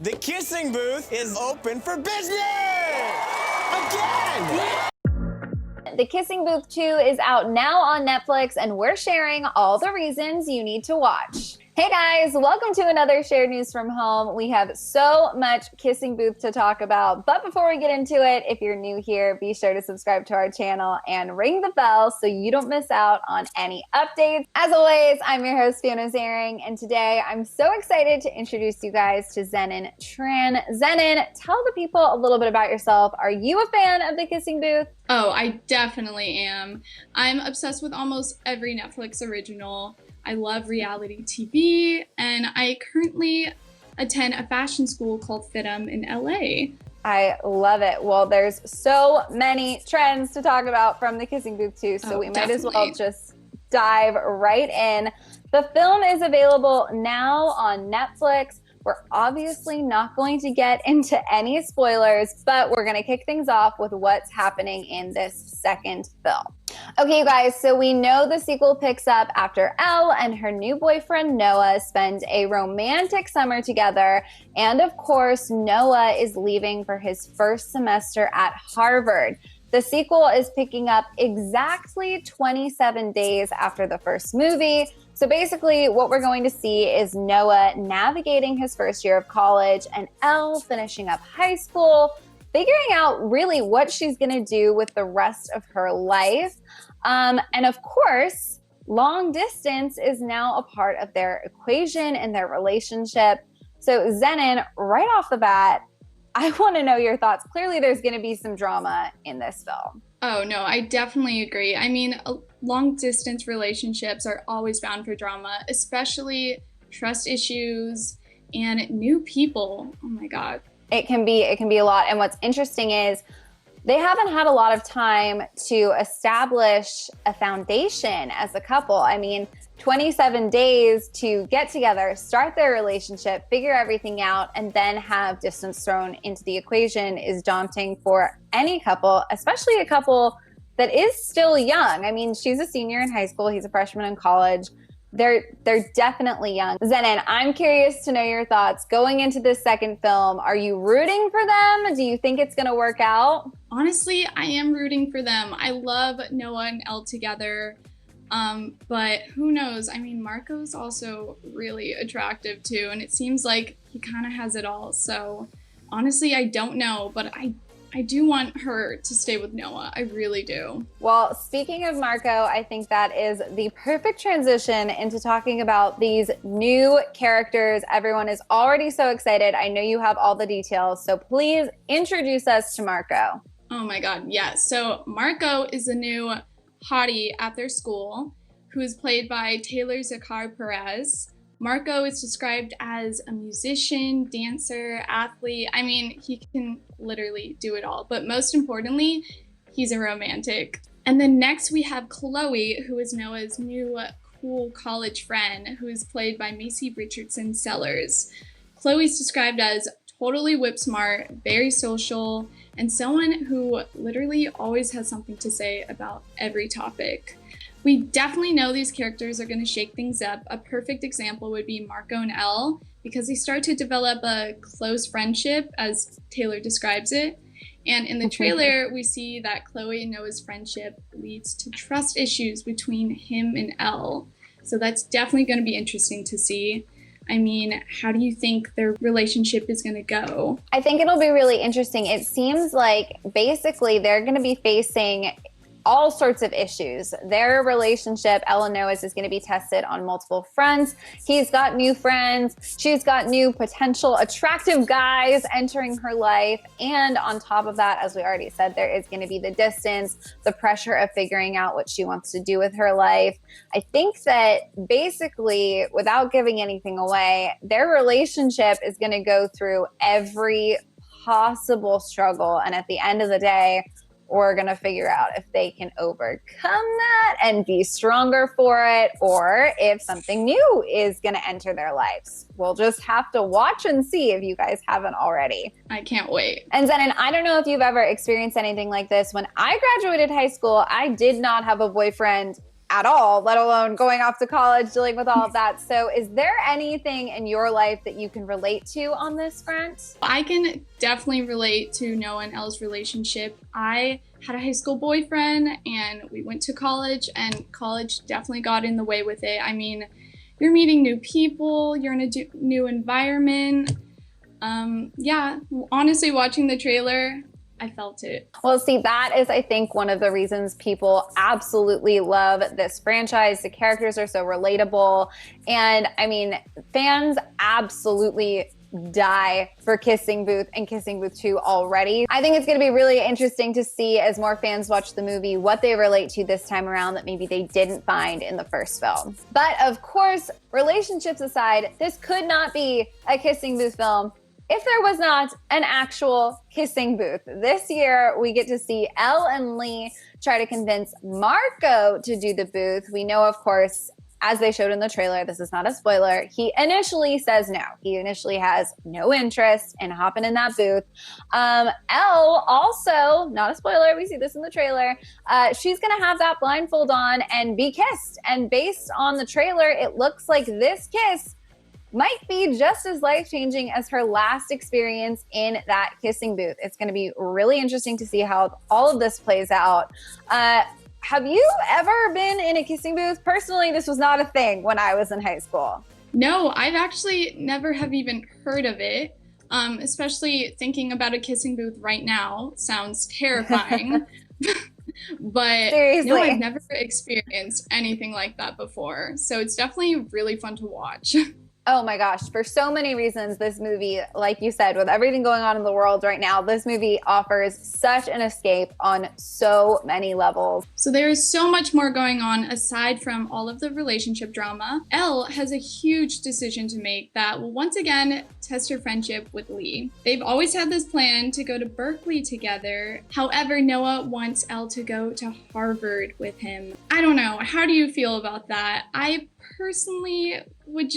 The kissing booth is open for business! Again! The Kissing Booth 2 is out now on Netflix, and we're sharing all the reasons you need to watch. Hey guys, welcome to another Shared News from Home. We have so much Kissing Booth to talk about, but before we get into it, if you're new here, be sure to subscribe to our channel and ring the bell so you don't miss out on any updates. As always, I'm your host, Fiona Zaring, and today I'm so excited to introduce you guys to Zenon Tran. Zenon, tell the people a little bit about yourself. Are you a fan of The Kissing Booth? Oh, I definitely am. I'm obsessed with almost every Netflix original. I love reality TV, and I currently attend a fashion school called FITM in LA. I love it. Well, there's so many trends to talk about from The Kissing Booth 2, so we might as well just dive right in. The film is available now on Netflix. We're obviously not going to get into any spoilers, but we're going to kick things off with what's happening in this second film. Okay, you guys, so we know the sequel picks up after Elle and her new boyfriend Noah spend a romantic summer together. And of course, Noah is leaving for his first semester at Harvard. The sequel is picking up exactly 27 days after the first movie. So basically what we're going to see is Noah navigating his first year of college and Elle finishing up high school, figuring out really what she's going to do with the rest of her life. And of course, long distance is now a part of their equation and their relationship. So Zenon, right off the bat, I want to know your thoughts. Clearly, there's going to be some drama in this film. Oh, no, I definitely agree. I mean, long-distance relationships are always bound for drama, especially trust issues and new people. Oh, my God. It can be a lot. And what's interesting is they haven't had a lot of time to establish a foundation as a couple. I mean, 27 days to get together, start their relationship, figure everything out, and then have distance thrown into the equation is daunting for any couple, especially a couple that is still young. I mean, she's a senior in high school, he's a freshman in college. They're definitely young. Zenon, I'm curious to know your thoughts. Going into this second film, are you rooting for them? Do you think it's going to work out? Honestly, I am rooting for them. I love Noah and Elle together. But who knows? I mean, Marco's also really attractive too, and it seems like he kind of has it all. So honestly, I don't know, but I do want her to stay with Noah. I really do. Well, speaking of Marco, I think that is the perfect transition into talking about these new characters. Everyone is already so excited. I know you have all the details, so please introduce us to Marco. Oh my God, yes. So Marco is a new hottie at their school who is played by Zakhar Perez. Marco is described as a musician, dancer, athlete. I mean, he can literally do it all, but most importantly, he's a romantic. And then next we have Chloe, who is Noah's new cool college friend, who is played by Maisie Richardson-Sellers. Chloe's described as totally whip smart, very social, and someone who literally always has something to say about every topic. We definitely know these characters are going to shake things up. A perfect example would be Marco and Elle, because they start to develop a close friendship, as Taylor describes it. And in the trailer, we see that Chloe and Noah's friendship leads to trust issues between him and Elle. So that's definitely going to be interesting to see. I mean, how do you think their relationship is going to go? I think it'll be really interesting. It seems like basically they're going to be facing all sorts of issues. Their relationship, Elle and Noah's, is going to be tested on multiple fronts. He's got new friends. She's got new potential attractive guys entering her life. And on top of that, as we already said, there is going to be the distance, the pressure of figuring out what she wants to do with her life. I think that basically, without giving anything away, their relationship is going to go through every possible struggle. And at the end of the day, we're going to figure out if they can overcome that and be stronger for it, or if something new is going to enter their lives. We'll just have to watch and see if you guys haven't already. I can't wait. And Zenon, I don't know if you've ever experienced anything like this. When I graduated high school, I did not have a boyfriend at all, let alone going off to college, dealing with all of that. So is there anything in your life that you can relate to on this front? I can definitely relate to Noah and Elle's relationship. I had a high school boyfriend and we went to college, and college definitely got in the way with it. I mean, you're meeting new people, you're in a new environment. Yeah, honestly, watching the trailer, I felt it. Well, see, that is, I think, one of the reasons people absolutely love this franchise. The characters are so relatable. And I mean, fans absolutely die for Kissing Booth and Kissing Booth 2 already. I think it's going to be really interesting to see, as more fans watch the movie, what they relate to this time around that maybe they didn't find in the first film. But of course, relationships aside, this could not be a Kissing Booth film if there was not an actual kissing booth. This year, we get to see Elle and Lee try to convince Marco to do the booth. We know, of course, as they showed in the trailer, this is not a spoiler, he initially says no. He initially has no interest in hopping in that booth. Elle also, not a spoiler, we see this in the trailer, she's gonna have that blindfold on and be kissed. And based on the trailer, it looks like this kiss might be just as life-changing as her last experience in that kissing booth. It's going to be really interesting to see how all of this plays out. Have you ever been in a kissing booth? Personally, this was not a thing when I was in high school. No, I've actually never have even heard of it. Especially thinking about a kissing booth right now sounds terrifying. But seriously, no, I've never experienced anything like that before. So it's definitely really fun to watch. Oh my gosh, for so many reasons, this movie, like you said, with everything going on in the world right now, this movie offers such an escape on so many levels. So there is so much more going on aside from all of the relationship drama. Elle has a huge decision to make that will once again test her friendship with Lee. They've always had this plan to go to Berkeley together. However, Noah wants Elle to go to Harvard with him. I don't know. How do you feel about that? I personally would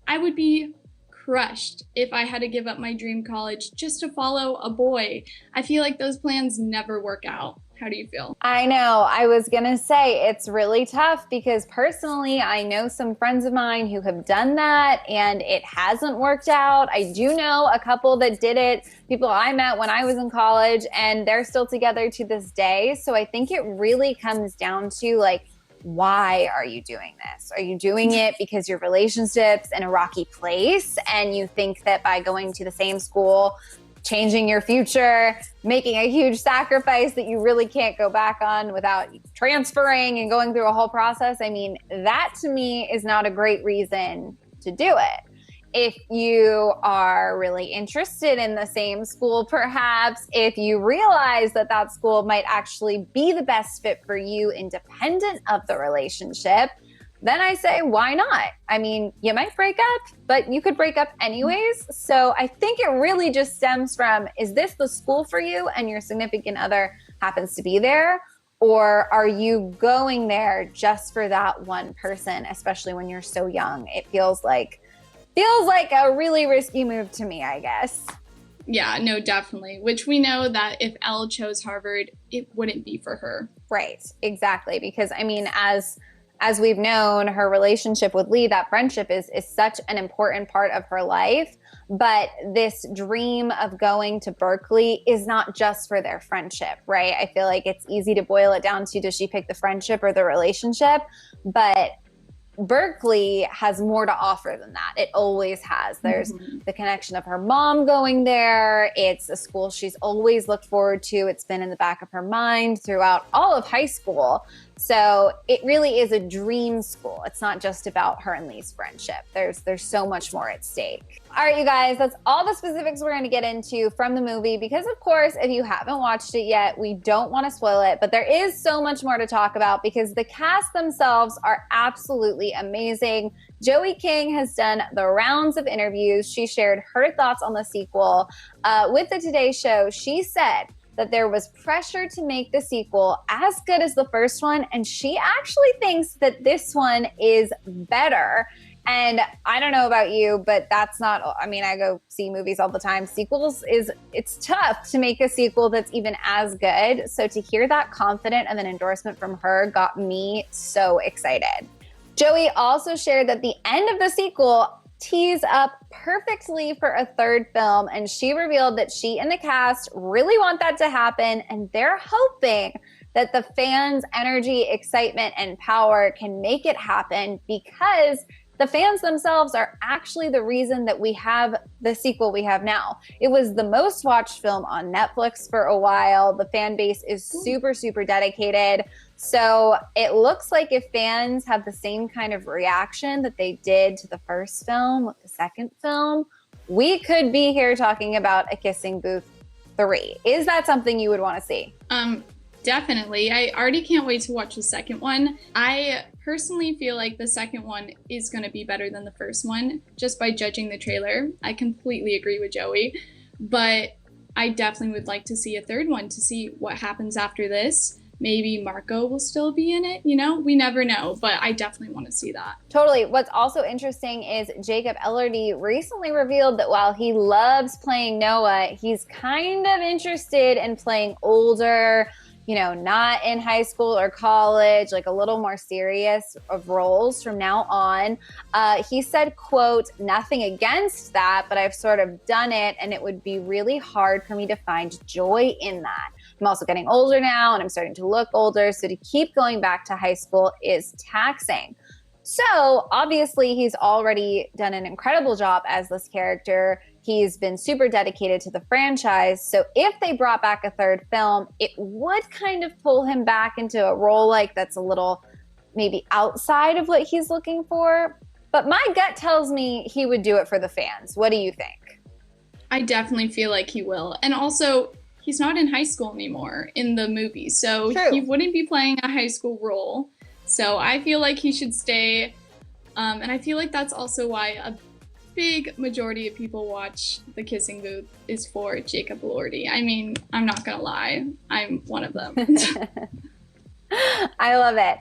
I would be crushed if I had to give up my dream college just to follow a boy. I feel like those plans never work out. How do you feel? I know. I was going to say it's really tough because personally, I know some friends of mine who have done that and it hasn't worked out. I do know a couple that did it, people I met when I was in college, and they're still together to this day. So I think it really comes down to like, why are you doing this? Are you doing it because your relationship's in a rocky place and you think that by going to the same school, changing your future, making a huge sacrifice that you really can't go back on without transferring and going through a whole process? I mean, that to me is not a great reason to do it. If you are really interested in the same school, perhaps, if you realize that that school might actually be the best fit for you independent of the relationship, then I say, why not? I mean, you might break up, but you could break up anyways. So I think it really just stems from, is this the school for you and your significant other happens to be there? Or are you going there just for that one person, especially when you're so young? It feels like a really risky move to me, I guess. Yeah, no, definitely. Which we know that if Elle chose Harvard, it wouldn't be for her. Right, exactly. Because I mean, as we've known, her relationship with Lee, that friendship is such an important part of her life. But this dream of going to Berkeley is not just for their friendship, right? I feel like it's easy to boil it down to, does she pick the friendship or the relationship? But Berkeley has more to offer than that. It always has. There's the connection of her mom going there. It's a school she's always looked forward to. It's been in the back of her mind throughout all of high school. So it really is a dream school. It's not just about her and Lee's friendship. There's so much more at stake. All right, you guys, that's all the specifics we're going to get into from the movie because, of course, if you haven't watched it yet, we don't want to spoil it, but there is so much more to talk about because the cast themselves are absolutely amazing. Joey King has done the rounds of interviews. She shared her thoughts on the sequel. With the Today Show, she said that there was pressure to make the sequel as good as the first one, and she actually thinks that this one is better. And I don't know about you, but that's not, I mean, I go see movies all the time. It's tough to make a sequel that's even as good. So to hear that confident of an endorsement from her got me so excited. Joey also shared that the end of the sequel tees up perfectly for a third film, and she revealed that she and the cast really want that to happen, and they're hoping that the fans' energy, excitement, and power can make it happen, because the fans themselves are actually the reason that we have the sequel we have now. It was the most watched film on Netflix for a while. The fan base is super, super dedicated. So it looks like if fans have the same kind of reaction that they did to the first film with the second film, we could be here talking about a Kissing Booth 3. Is that something you would want to see? Definitely. I already can't wait to watch the second one. I personally feel like the second one is going to be better than the first one, just by judging the trailer. I completely agree with Joey, but I definitely would like to see a third one to see what happens after this. Maybe Marco will still be in it, you know? We never know, but I definitely want to see that. Totally. What's also interesting is Jacob Elordi recently revealed that while he loves playing Noah, he's kind of interested in playing older, you know, not in high school or college, like a little more serious of roles from now on. He said, quote, "Nothing against that, but I've sort of done it, and it would be really hard for me to find joy in that. I'm also getting older now, and I'm starting to look older, so to keep going back to high school is taxing." So obviously he's already done an incredible job as this character. He's been super dedicated to the franchise. So if they brought back a third film, it would kind of pull him back into a role like that's a little maybe outside of what he's looking for. But my gut tells me he would do it for the fans. What do you think? I definitely feel like he will. And also, he's not in high school anymore in the movie, so True. He wouldn't be playing a high school role. So I feel like he should stay. And I feel like that's also why a big majority of people watch The Kissing Booth is for Jacob Elordi. I mean, I'm not gonna lie, I'm one of them. I love it.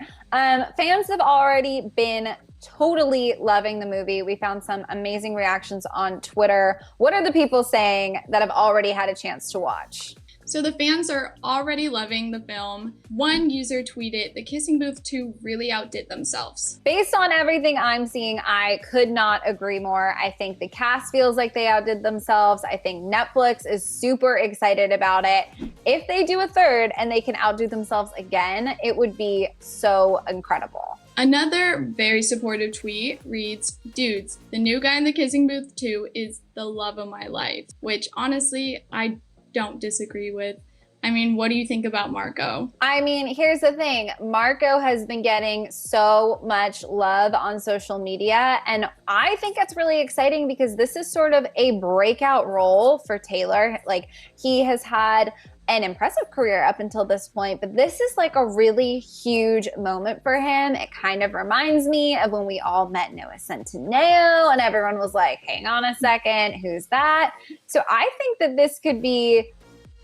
Fans have already been totally loving the movie. We found some amazing reactions on Twitter. What are the people saying that have already had a chance to watch? So the fans are already loving the film. One user tweeted, "The Kissing Booth 2 really outdid themselves." Based on everything I'm seeing, I could not agree more. I think the cast feels like they outdid themselves. I think Netflix is super excited about it. If they do a third and they can outdo themselves again, it would be so incredible. Another very supportive tweet reads, "Dudes, the new guy in The Kissing Booth 2 is the love of my life," which honestly, I don't disagree with. I mean, what do you think about Marco? I mean, here's the thing. Marco has been getting so much love on social media, and I think it's really exciting because this is sort of a breakout role for Taylor. Like, he has had an impressive career up until this point, but this is like a really huge moment for him. It kind of reminds me of when we all met Noah Centineo and everyone was like, hang on a second, who's that? So I think that this could be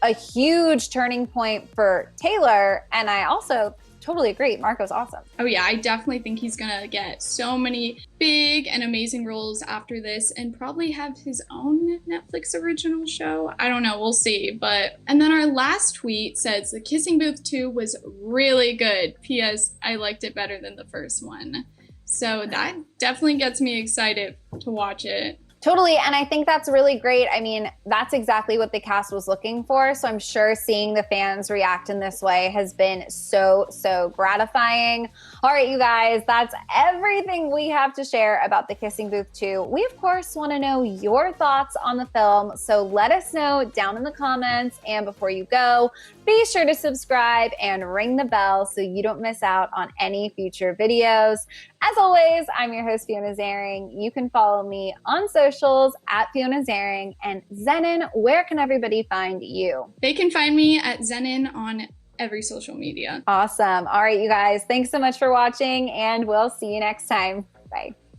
a huge turning point for Taylor. And I also totally agree. Marco's awesome. Oh yeah, I definitely think he's gonna get so many big and amazing roles after this and probably have his own Netflix original show. I don't know, we'll see. And then our last tweet says, "The Kissing Booth 2 was really good. P.S. I liked it better than the first one." So that definitely gets me excited to watch it. Totally. And I think that's really great. I mean, that's exactly what the cast was looking for. So I'm sure seeing the fans react in this way has been so, so gratifying. All right, you guys, that's everything we have to share about The Kissing Booth 2. We, of course, want to know your thoughts on the film. So let us know down in the comments. And before you go, be sure to subscribe and ring the bell so you don't miss out on any future videos. As always, I'm your host, Fiona Zaring. You can follow me on socials at Fiona Zaring. And Zenon, where can everybody find you? They can find me at Zenon on every social media. Awesome. All right, you guys, thanks so much for watching, and we'll see you next time. Bye.